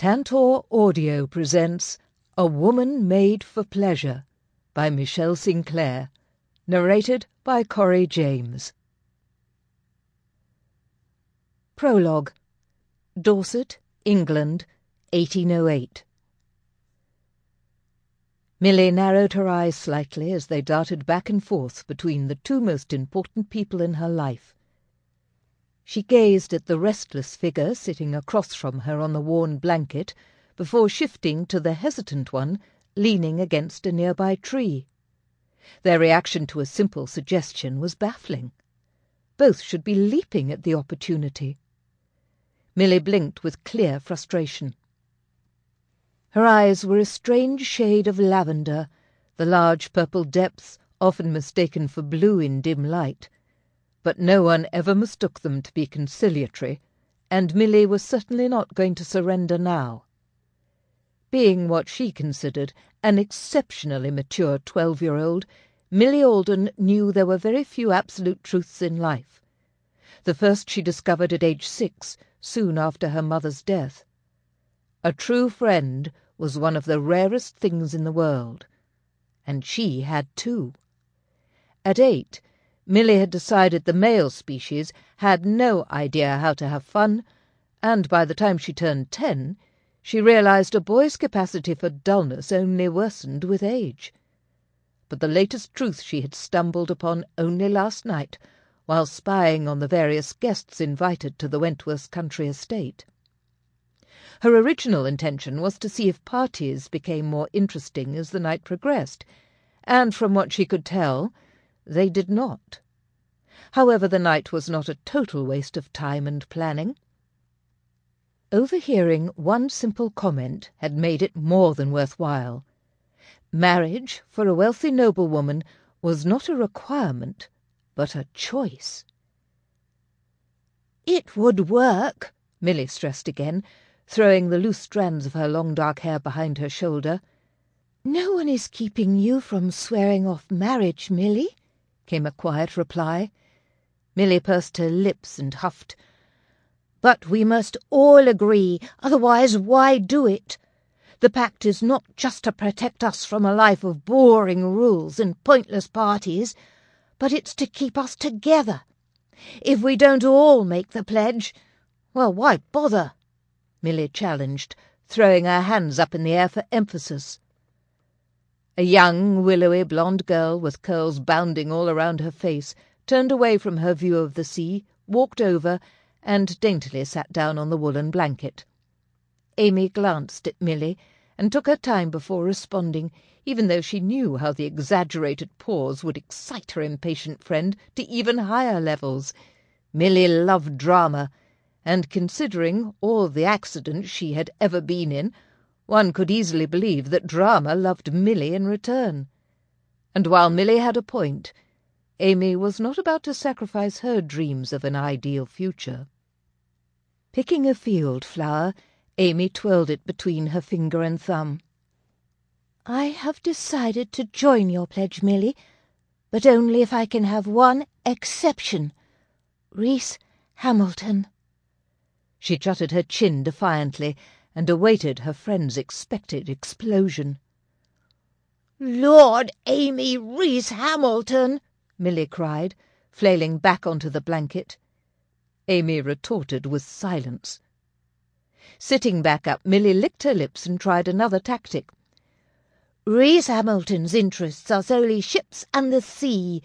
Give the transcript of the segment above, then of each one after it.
Tantor Audio presents A Woman Made for Pleasure by Michele Sinclair, narrated by Corrie James. Prologue. Dorset, England, 1808. Millie narrowed her eyes slightly as they darted back and forth between the two most important people in her life. She gazed at the restless figure sitting across from her on the worn blanket before shifting to the hesitant one leaning against a nearby tree. Their reaction to a simple suggestion was baffling. Both should be leaping at the opportunity. Millie blinked with clear frustration. Her eyes were a strange shade of lavender, the large purple depths often mistaken for blue in dim light. But no one ever mistook them to be conciliatory, and Millie was certainly not going to surrender now. Being what she considered an exceptionally mature 12-year-old, Millie Aldon knew there were very few absolute truths in life. The first she discovered at age 6, soon after her mother's death. A true friend was one of the rarest things in the world, and she had two. At 8, Millie had decided the male species had no idea how to have fun, and by the time she turned 10, she realized a boy's capacity for dullness only worsened with age. But the latest truth she had stumbled upon only last night, while spying on the various guests invited to the Wentworth's country estate. Her original intention was to see if parties became more interesting as the night progressed, and from what she could tell, they did not. However, the night was not a total waste of time and planning. Overhearing one simple comment had made it more than worthwhile. Marriage, for a wealthy noblewoman, was not a requirement, but a choice. "It would work," Millie stressed again, throwing the loose strands of her long dark hair behind her shoulder. "No one is keeping you from swearing off marriage, Millie," came a quiet reply. Millie pursed her lips and huffed. "But we must all agree, otherwise why do it? The pact is not just to protect us from a life of boring rules and pointless parties, but it's to keep us together. If we don't all make the pledge, well, why bother?" Millie challenged, throwing her hands up in the air for emphasis. A young, willowy blonde girl with curls bounding all around her face turned away from her view of the sea, walked over, and daintily sat down on the woolen blanket. Amy glanced at Millie and took her time before responding, even though she knew how the exaggerated pause would excite her impatient friend to even higher levels. Millie loved drama, and considering all the accidents she had ever been in, one could easily believe that drama loved Millie in return. And while Millie had a point, Amy was not about to sacrifice her dreams of an ideal future. Picking a field flower, Amy twirled it between her finger and thumb. "I have decided to join your pledge, Millie, but only if I can have one exception. Reese Hamilton." She jutted her chin defiantly and awaited her friend's expected explosion. "Lord, Amy, Reese Hamilton!" Millie cried, flailing back onto the blanket. Amy retorted with silence. Sitting back up, Millie licked her lips and tried another tactic. "Reese Hamilton's interests are solely ships and the sea.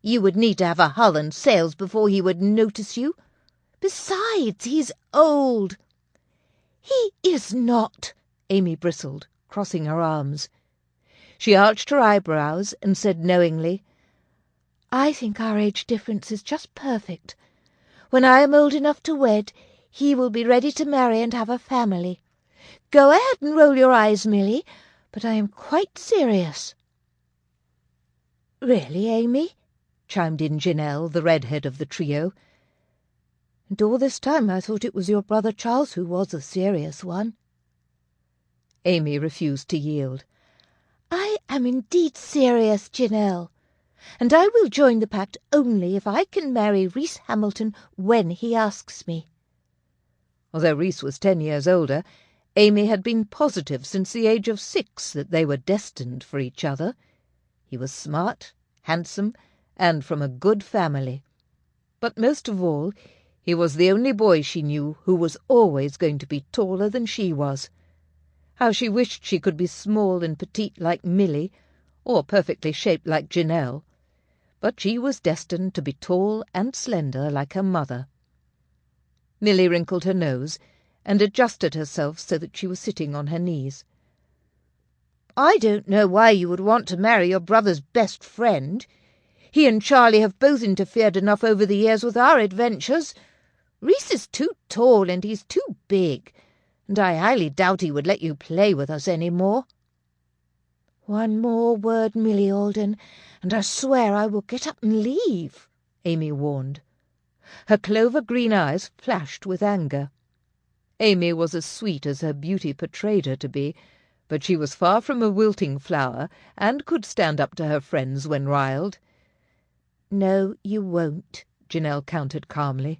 You would need to have a hull and sails before he would notice you. Besides, he's old." "He is not," Amy bristled, crossing her arms. She arched her eyebrows and said knowingly, "I think our age difference is just perfect. When I am old enough to wed, he will be ready to marry and have a family. Go ahead and roll your eyes, Millie, but I am quite serious." "Really, Amy?" chimed in Janelle, the redhead of the trio. "And all this time I thought it was your brother Charles who was the serious one." Amy refused to yield. "I am indeed serious, Janelle, and I will join the pact only if I can marry Reese Hamilton when he asks me." Although Reese was 10 years older, Amy had been positive since the age of 6 that they were destined for each other. He was smart, handsome, and from a good family. But most of all, he was the only boy she knew who was always going to be taller than she was. How she wished she could be small and petite like Millie, or perfectly shaped like Janelle. But she was destined to be tall and slender like her mother. Millie wrinkled her nose and adjusted herself so that she was sitting on her knees. "I don't know why you would want to marry your brother's best friend. He and Charlie have both interfered enough over the years with our adventures. Reese is too tall and he's too big, and I highly doubt he would let you play with us any more." "One more word, Millie Aldon, and I swear I will get up and leave," Amy warned. Her clover-green eyes flashed with anger. Amy was as sweet as her beauty portrayed her to be, but she was far from a wilting flower and could stand up to her friends when riled. "No, you won't," Janelle countered calmly.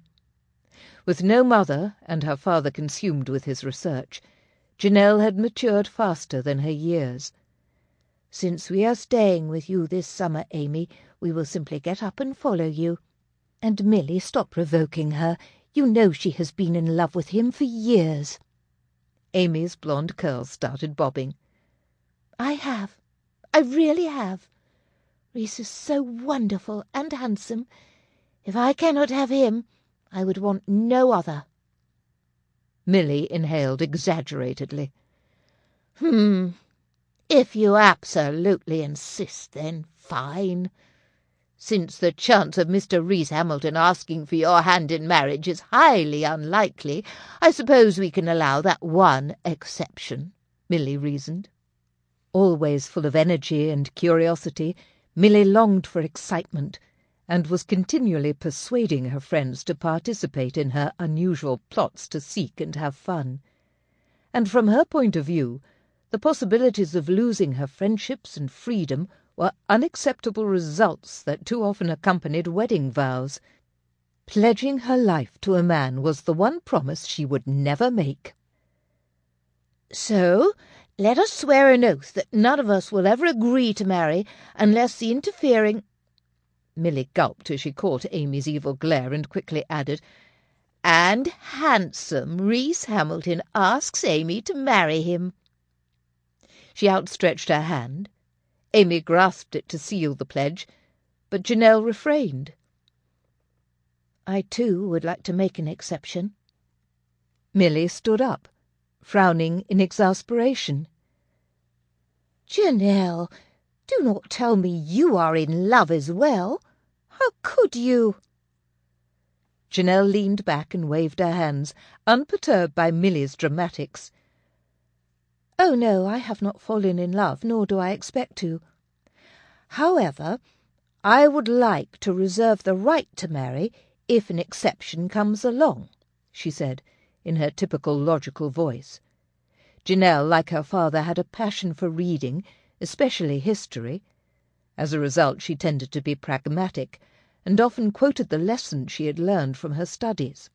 With no mother, and her father consumed with his research, Janelle had matured faster than her years. "Since we are staying with you this summer, Amy, we will simply get up and follow you. And Millie, stop provoking her. You know she has been in love with him for years." Amy's blonde curls started bobbing. "I have. I really have. Reese is so wonderful and handsome. If I cannot have him, I would want no other." Millie inhaled exaggeratedly. If you absolutely insist, then fine. Since the chance of Mr. Reese Hamilton asking for your hand in marriage is highly unlikely, I suppose we can allow that one exception," Millie reasoned. Always full of energy and curiosity, Millie longed for excitement, and was continually persuading her friends to participate in her unusual plots to seek and have fun. And from her point of view, the possibilities of losing her friendships and freedom were unacceptable results that too often accompanied wedding vows. Pledging her life to a man was the one promise she would never make. "So, let us swear an oath that none of us will ever agree to marry unless the interfering—" Millie gulped as she caught Amy's evil glare and quickly added, "and handsome Reese Hamilton asks Amy to marry him." She outstretched her hand. Amy grasped it to seal the pledge, but Janelle refrained. "I, too, would like to make an exception." Millie stood up, frowning in exasperation. "Janelle, do not tell me you are in love as well. How could you?" Janelle leaned back and waved her hands, unperturbed by Millie's dramatics. "Oh, no, I have not fallen in love, nor do I expect to. However, I would like to reserve the right to marry if an exception comes along," she said, in her typical logical voice. Janelle, like her father, had a passion for reading, especially history. As a result, she tended to be pragmatic, and often quoted the lessons she had learned from her studies.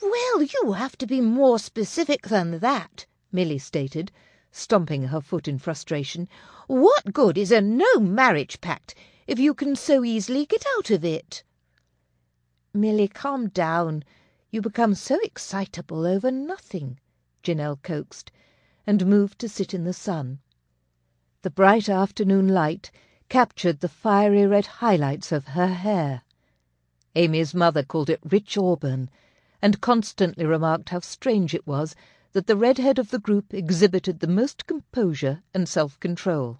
"Well, you have to be more specific than that," Millie stated, stomping her foot in frustration. "What good is a no-marriage pact if you can so easily get out of it?" "Millie, calm down. You become so excitable over nothing," Janelle coaxed, and moved to sit in the sun. The bright afternoon light captured the fiery red highlights of her hair. Amy's mother called it rich auburn, and constantly remarked how strange it was that the redhead of the group exhibited the most composure and self-control.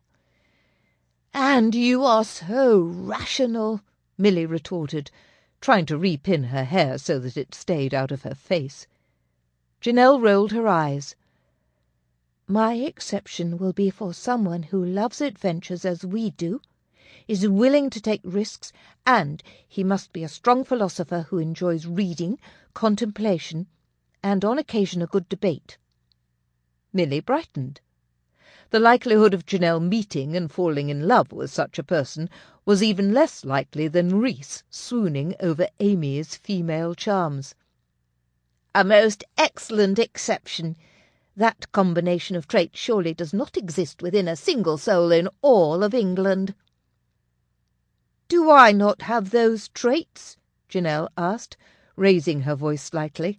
"And you are so rational," Millie retorted, trying to repin her hair so that it stayed out of her face. Janelle rolled her eyes. "My exception will be for someone who loves adventures as we do, is willing to take risks, and he must be a strong philosopher who enjoys reading, contemplation, and on occasion a good debate." Millie brightened. The likelihood of Janelle meeting and falling in love with such a person was even less likely than Reese swooning over Amy's female charms. A most excellent exception. That combination of traits surely does not exist within a single soul in all of England." "Do I not have those traits?" Janelle asked, raising her voice slightly.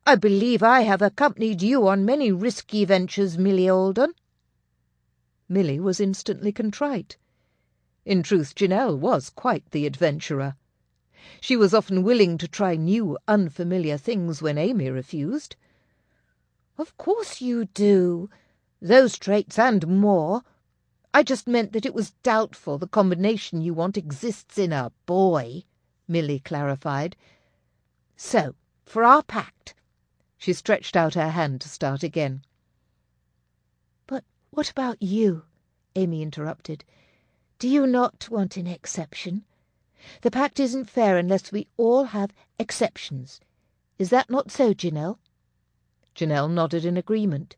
"I believe I have accompanied you on many risky ventures, Millie Aldon." Millie was instantly contrite. In truth, Janelle was quite the adventurer. She was often willing to try new, unfamiliar things when Amy refused. "Of course you do. Those traits and more. I just meant that it was doubtful the combination you want exists in a boy," Millie clarified. "So, for our pact." She stretched out her hand to start again. "But what about you?" Amy interrupted. "Do you not want an exception? The pact isn't fair unless we all have exceptions. Is that not so, Janelle?" Janelle nodded in agreement.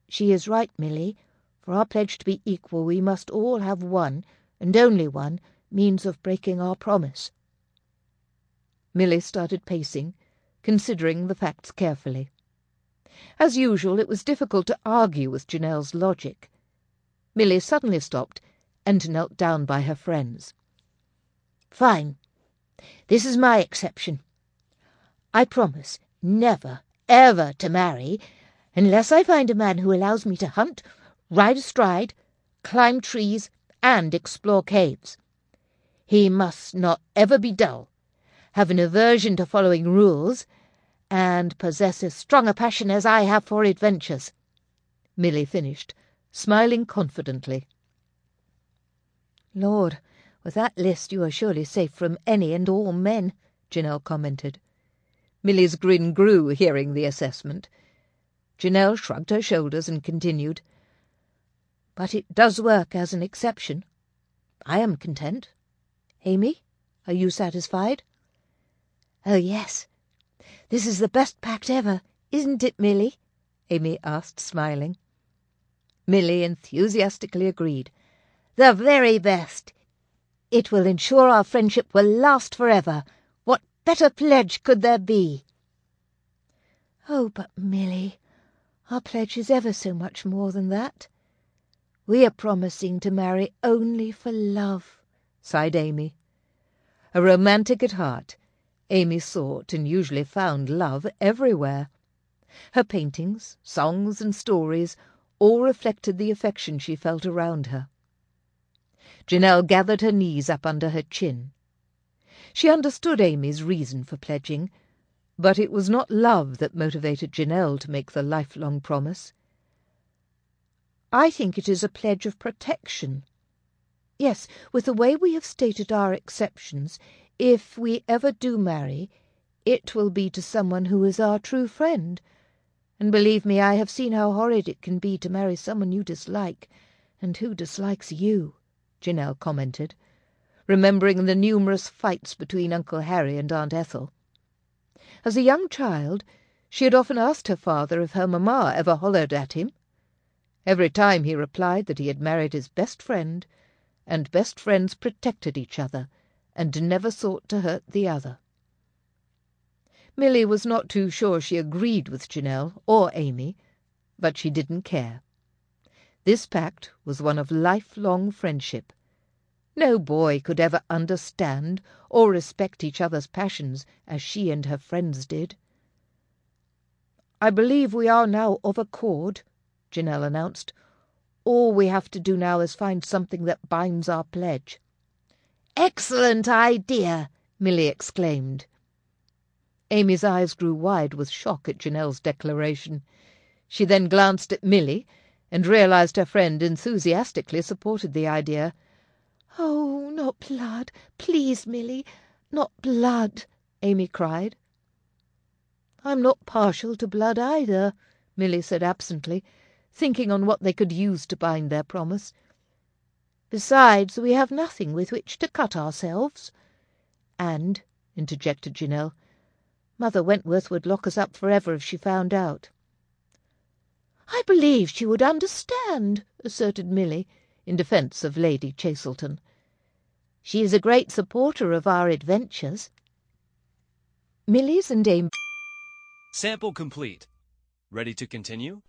"She is right, Millie. For our pledge to be equal, we must all have one, and only one, means of breaking our promise." Millie started pacing, considering the facts carefully. As usual, it was difficult to argue with Janelle's logic. Millie suddenly stopped and knelt down by her friends. "Fine. This is my exception. I promise never, ever to marry unless I find a man who allows me to hunt, ride astride, climb trees, and explore caves. He must not ever be dull, have an aversion to following rules, and possess as strong a passion as I have for adventures," Millie finished, smiling confidently. "Lord, with that list you are surely safe from any and all men," Janelle commented. Millie's grin grew, hearing the assessment. Janelle shrugged her shoulders and continued, "But it does work as an exception. I am content. Amy, are you satisfied?" "Oh, yes. This is the best pact ever, isn't it, Millie?" Amy asked, smiling. Millie enthusiastically agreed. "The very best. It will ensure our friendship will last forever. What better pledge could there be?" "Oh, but Millie, our pledge is ever so much more than that. We are promising to marry only for love," sighed Amy. A romantic at heart, Amy sought and usually found love everywhere. Her paintings, songs, and stories all reflected the affection she felt around her. Janelle gathered her knees up under her chin. She understood Amy's reason for pledging, but it was not love that motivated Janelle to make the lifelong promise. "I think it is a pledge of protection. Yes, with the way we have stated our exceptions, if we ever do marry, it will be to someone who is our true friend. And believe me, I have seen how horrid it can be to marry someone you dislike, and who dislikes you," Janelle commented, remembering the numerous fights between Uncle Harry and Aunt Ethel. As a young child, she had often asked her father if her mamma ever hollered at him. Every time he replied that he had married his best friend, and best friends protected each other and never sought to hurt the other. Millie was not too sure she agreed with Janelle or Amy, but she didn't care. This pact was one of lifelong friendship. No boy could ever understand or respect each other's passions as she and her friends did. "I believe we are now of accord," Janelle announced. "All we have to do now is find something that binds our pledge." "Excellent idea!" Millie exclaimed. Amy's eyes grew wide with shock at Janelle's declaration. She then glanced at Millie and realized her friend enthusiastically supported the idea. "Oh, not blood, please, Millie, not blood," Amy cried. "I'm not partial to blood either," Millie said absently, thinking on what they could use to bind their promise. "Besides, we have nothing with which to cut ourselves." "And," interjected Janelle, "Mother Wentworth would lock us up forever if she found out." "I believe she would understand," asserted Millie, in defence of Lady Chaselton. "She is a great supporter of our adventures." Millie's and Amy's Sample complete. Ready to continue?